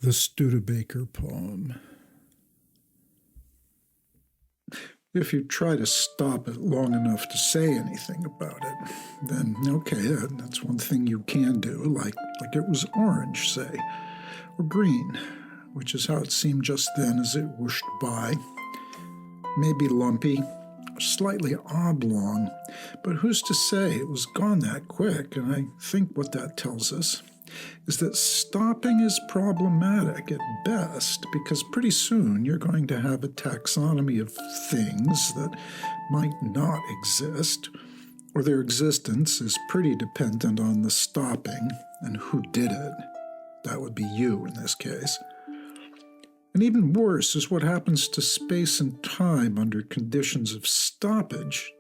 The Studebaker poem. If you try to stop it long enough to say anything about it, then okay, that's one thing you can do, like it was orange, say, or green, which is how it seemed just then as it whooshed by. Maybe lumpy, or slightly oblong, but who's to say it was gone that quick? And I think what that tells us is that stopping is problematic at best, because pretty soon you're going to have a taxonomy of things that might not exist, or their existence is pretty dependent on the stopping and who did it. That would be you in this case. And even worse is what happens to space and time under conditions of stoppage.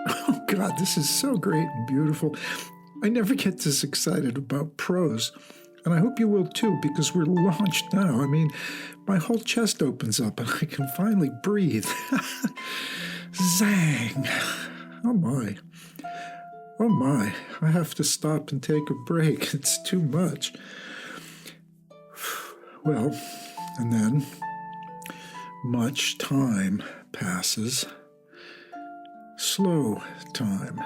Oh God, this is so great and beautiful. I never get this excited about prose, and I hope you will too, because we're launched now. I mean, my whole chest opens up and I can finally breathe. Zang! Oh my. Oh my. I have to stop and take a break. It's too much. Well, and then much time passes. Slow time.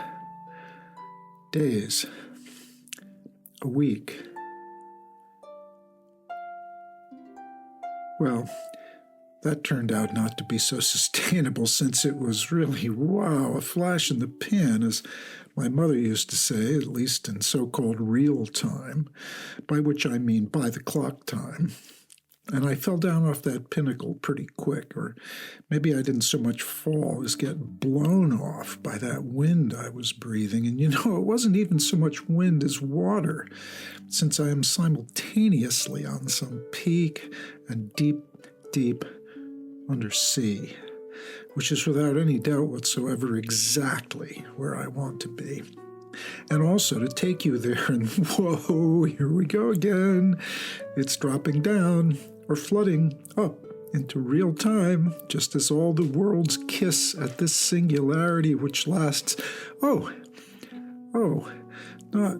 Days, a week. Well, that turned out not to be so sustainable, since it was really, wow, a flash in the pan, as my mother used to say, at least in so-called real time, by which I mean by the clock time. And I fell down off that pinnacle pretty quick, or maybe I didn't so much fall as get blown off by that wind I was breathing. And it wasn't even so much wind as water, since I am simultaneously on some peak and deep, deep undersea, which is without any doubt whatsoever exactly where I want to be. And also to take you there and, whoa, here we go again. It's dropping down or flooding up into real time, just as all the worlds kiss at this singularity which lasts, not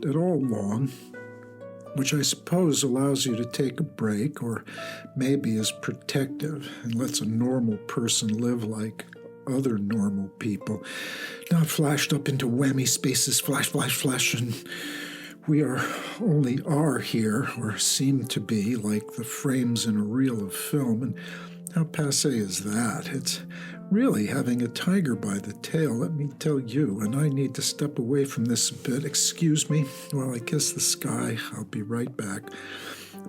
at all long, which I suppose allows you to take a break, or maybe is protective and lets a normal person live like other normal people, not flashed up into whammy spaces, flash, flash, flash, and we only are here, or seem to be, like the frames in a reel of film. And how passé is that? It's really having a tiger by the tail, let me tell you, and I need to step away from this a bit. Excuse me while I kiss the sky. I'll be right back.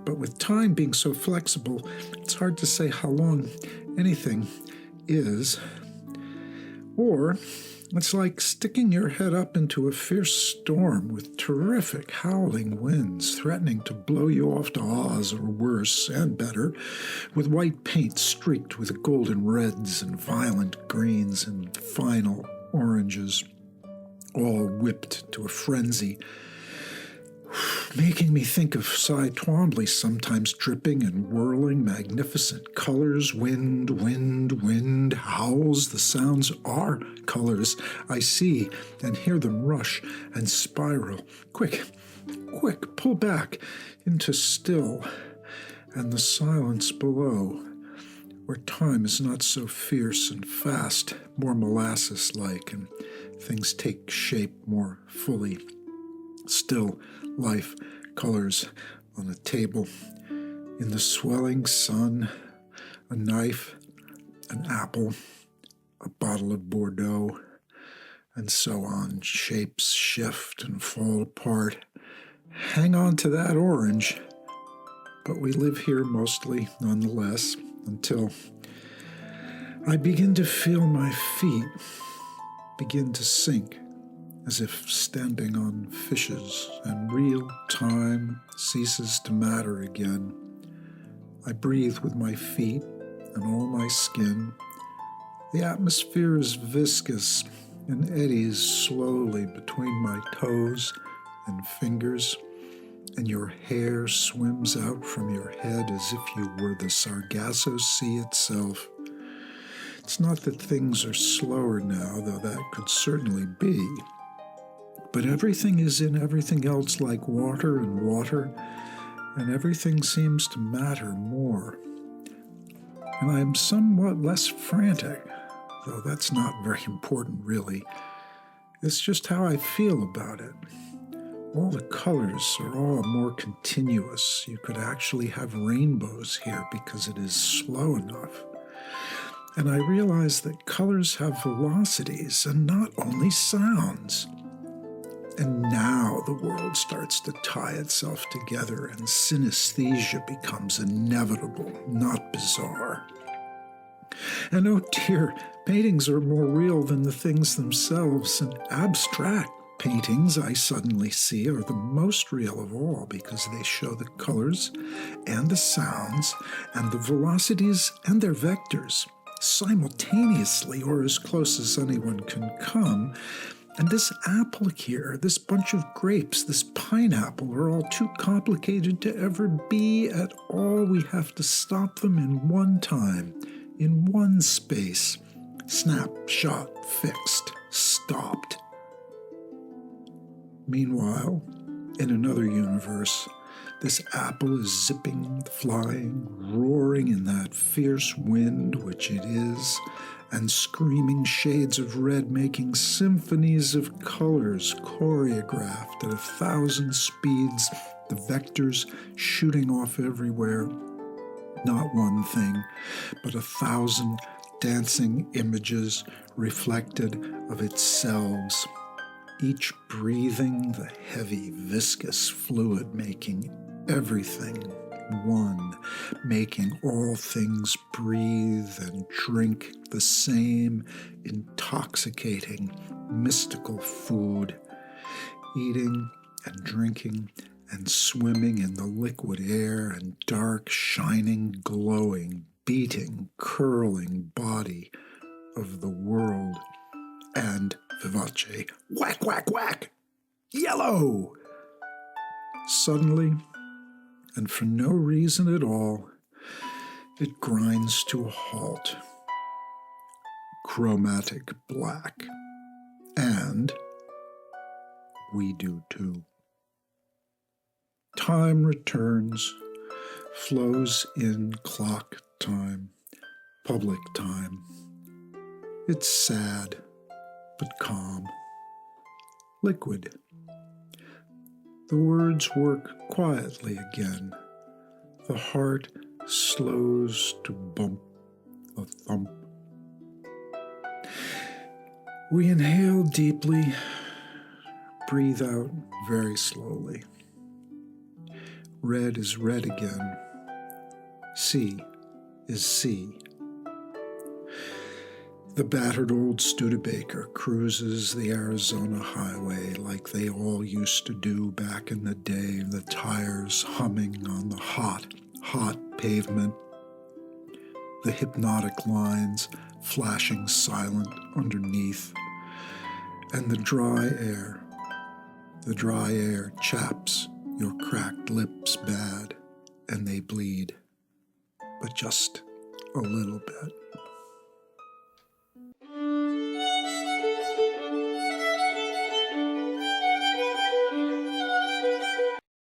But with time being so flexible, it's hard to say how long anything is. Or it's like sticking your head up into a fierce storm with terrific howling winds threatening to blow you off to Oz, or worse and better, with white paint streaked with golden reds and violent greens and final oranges, all whipped to a frenzy, making me think of Cy Twombly sometimes dripping and whirling magnificent colors. Wind, wind, wind howls. The sounds are colors. I see and hear them rush and spiral. Quick, quick, pull back into still and the silence below, where time is not so fierce and fast, more molasses-like, and things take shape more fully. Still life, colors on a table, in the swelling sun, a knife, an apple, a bottle of Bordeaux, and so on. Shapes shift and fall apart. Hang on to that orange, but we live here mostly nonetheless, until I begin to feel my feet begin to sink, as if standing on fishes, and real time ceases to matter again. I breathe with my feet and all my skin. The atmosphere is viscous and eddies slowly between my toes and fingers, and your hair swims out from your head as if you were the Sargasso Sea itself. It's not that things are slower now, though that could certainly be. But everything is in everything else like water and water, and everything seems to matter more. And I am somewhat less frantic, though that's not very important, really. It's just how I feel about it. All the colors are all more continuous. You could actually have rainbows here because it is slow enough. And I realize that colors have velocities and not only sounds. And now the world starts to tie itself together and synesthesia becomes inevitable, not bizarre. And oh dear, paintings are more real than the things themselves, and abstract paintings I suddenly see are the most real of all because they show the colors and the sounds and the velocities and their vectors simultaneously, or as close as anyone can come. And this apple here, this bunch of grapes, this pineapple are all too complicated to ever be at all. We have to stop them in one time, in one space. Snapshot, fixed, stopped. Meanwhile, in another universe, this apple is zipping, flying, roaring in that fierce wind, which it is, and screaming shades of red, making symphonies of colors choreographed at 1,000 speeds, the vectors shooting off everywhere. Not one thing, but 1,000 dancing images reflected of its selves, each breathing the heavy, viscous fluid, making everything one, making all things breathe and drink the same intoxicating, mystical food, eating and drinking and swimming in the liquid air and dark, shining, glowing, beating, curling body of the world. And vivace, whack, whack, whack, yellow! Suddenly, and for no reason at all, it grinds to a halt. Chromatic black. And we do too. Time returns, flows in clock time, public time. It's sad, but calm, liquid. The words work quietly again. The heart slows to bump, a thump. We inhale deeply, breathe out very slowly. Red is red again. Sea is sea. The battered old Studebaker cruises the Arizona highway like they all used to do back in the day, the tires humming on the hot, hot pavement, the hypnotic lines flashing silent underneath, and the dry air chaps your cracked lips bad, and they bleed, but just a little bit.